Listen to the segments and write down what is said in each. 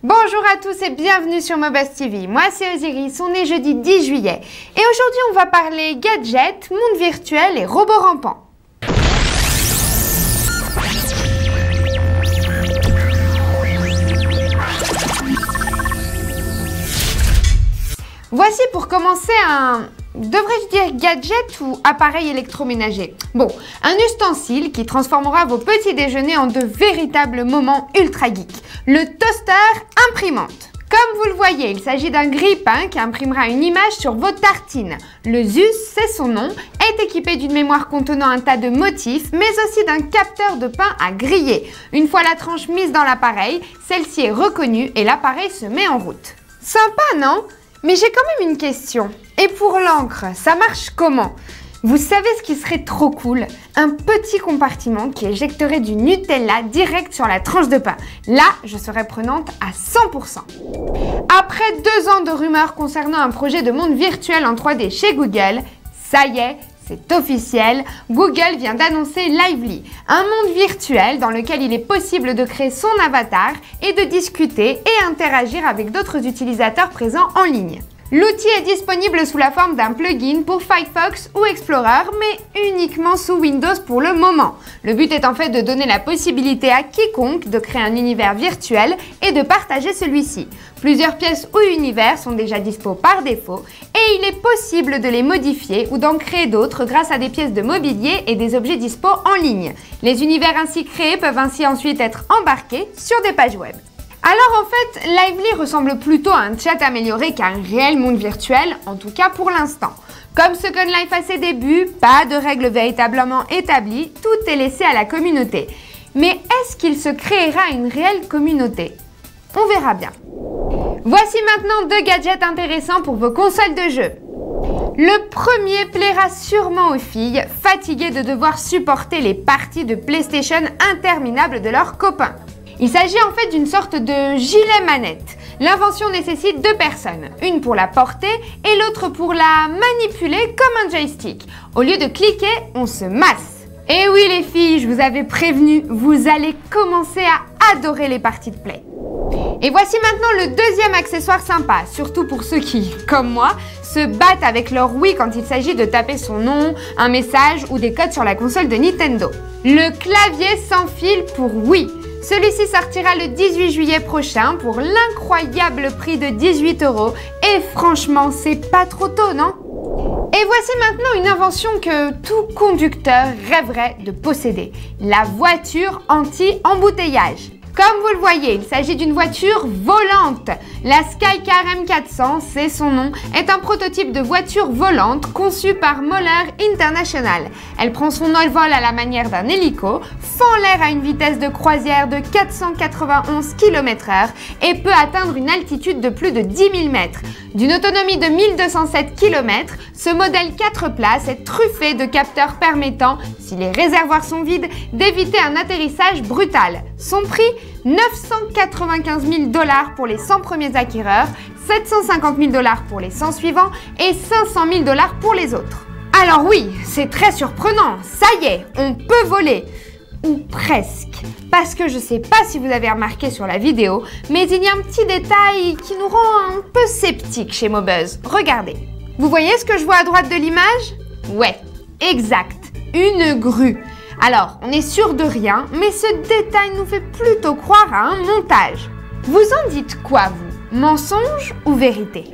Bonjour à tous et bienvenue sur Mobuzz TV. Moi c'est Osiris, on est jeudi 10 juillet. Et aujourd'hui on va parler gadgets, monde virtuel et robots rampants. Voici pour commencer devrais-je dire gadget ou appareil électroménager? Bon, un ustensile qui transformera vos petits déjeuners en de véritables moments ultra geeks. Le toaster imprimante. Comme vous le voyez, il s'agit d'un grille-pain qui imprimera une image sur vos tartines. Le Zeus, c'est son nom, est équipé d'une mémoire contenant un tas de motifs, mais aussi d'un capteur de pain à griller. Une fois la tranche mise dans l'appareil, celle-ci est reconnue et l'appareil se met en route. Sympa, non? Mais j'ai quand même une question. Et pour l'encre, ça marche comment? Vous savez ce qui serait trop cool? Un petit compartiment qui éjecterait du Nutella direct sur la tranche de pain. Là, je serais prenante à 100%. Après 2 ans de rumeurs concernant un projet de monde virtuel en 3D chez Google, ça y est, c'est officiel, Google vient d'annoncer Lively, un monde virtuel dans lequel il est possible de créer son avatar et de discuter et interagir avec d'autres utilisateurs présents en ligne. L'outil est disponible sous la forme d'un plugin pour Firefox ou Explorer, mais uniquement sous Windows pour le moment. Le but est en fait de donner la possibilité à quiconque de créer un univers virtuel et de partager celui-ci. Plusieurs pièces ou univers sont déjà dispo par défaut et il est possible de les modifier ou d'en créer d'autres grâce à des pièces de mobilier et des objets dispo en ligne. Les univers ainsi créés peuvent ainsi ensuite être embarqués sur des pages web. Alors en fait, Lively ressemble plutôt à un chat amélioré qu'à un réel monde virtuel, en tout cas pour l'instant. Comme Second Life à ses débuts, pas de règles véritablement établies, tout est laissé à la communauté. Mais est-ce qu'il se créera une réelle communauté? On verra bien. Voici maintenant 2 gadgets intéressants pour vos consoles de jeux. Le premier plaira sûrement aux filles, fatiguées de devoir supporter les parties de PlayStation interminables de leurs copains. Il s'agit en fait d'une sorte de gilet manette. L'invention nécessite 2 personnes, une pour la porter et l'autre pour la manipuler comme un joystick. Au lieu de cliquer, on se masse. Et oui les filles, je vous avais prévenu, vous allez commencer à adorer les parties de play. Et voici maintenant le deuxième accessoire sympa, surtout pour ceux qui, comme moi, se battent avec leur Wii quand il s'agit de taper son nom, un message ou des codes sur la console de Nintendo. Le clavier sans fil pour Wii. Celui-ci sortira le 18 juillet prochain pour l'incroyable prix de 18 € et franchement, c'est pas trop tôt, non? Et voici maintenant une invention que tout conducteur rêverait de posséder, la voiture anti-embouteillage. Comme vous le voyez, il s'agit d'une voiture volante. La Skycar M400, c'est son nom, est un prototype de voiture volante conçu par Moller International. Elle prend son envol à la manière d'un hélico, fend l'air à une vitesse de croisière de 491 km/h et peut atteindre une altitude de plus de 10 000 mètres. D'une autonomie de 1207 km, ce modèle 4 places est truffé de capteurs permettant, si les réservoirs sont vides, d'éviter un atterrissage brutal. Son prix, 995 000 $ pour les 100 premiers acquéreurs, 750 000 $ pour les 100 suivants et 500 000 $ pour les autres. Alors oui, c'est très surprenant, ça y est, on peut voler. Ou presque. Parce que je sais pas si vous avez remarqué sur la vidéo, mais il y a un petit détail qui nous rend un peu sceptiques chez Mobuzz. Regardez. Vous voyez ce que je vois à droite de l'image? Ouais, exact, une grue. Alors, on est sûr de rien, mais ce détail nous fait plutôt croire à un montage. Vous en dites quoi, vous? Mensonge ou vérité?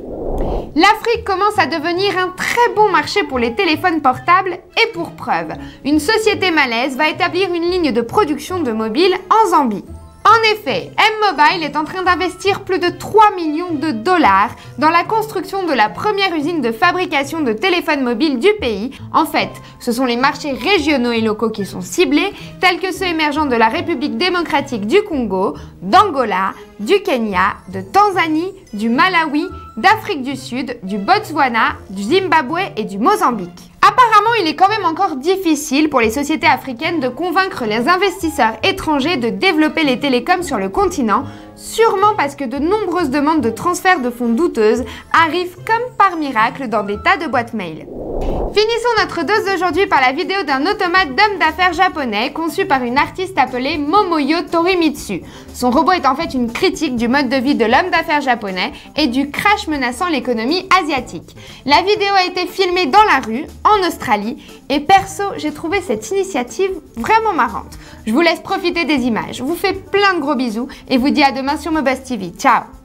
L'Afrique commence à devenir un très bon marché pour les téléphones portables et pour preuve, une société malaise va établir une ligne de production de mobiles en Zambie. En effet, M-Mobile est en train d'investir plus de 3 millions de $ dans la construction de la première usine de fabrication de téléphones mobiles du pays. En fait, ce sont les marchés régionaux et locaux qui sont ciblés, tels que ceux émergents de la République démocratique du Congo, d'Angola, du Kenya, de Tanzanie, du Malawi, d'Afrique du Sud, du Botswana, du Zimbabwe et du Mozambique. Apparemment, il est quand même encore difficile pour les sociétés africaines de convaincre les investisseurs étrangers de développer les télécoms sur le continent, sûrement parce que de nombreuses demandes de transfert de fonds douteuses arrivent comme par miracle dans des tas de boîtes mail. Finissons notre dose d'aujourd'hui par la vidéo d'un automate d'homme d'affaires japonais conçu par une artiste appelée Momoyo Torimitsu. Son robot est en fait une critique du mode de vie de l'homme d'affaires japonais et du crash menaçant l'économie asiatique. La vidéo a été filmée dans la rue, en Australie, et perso, j'ai trouvé cette initiative vraiment marrante. Je vous laisse profiter des images, vous fais plein de gros bisous et vous dis à demain sur Mobuzz TV. Ciao!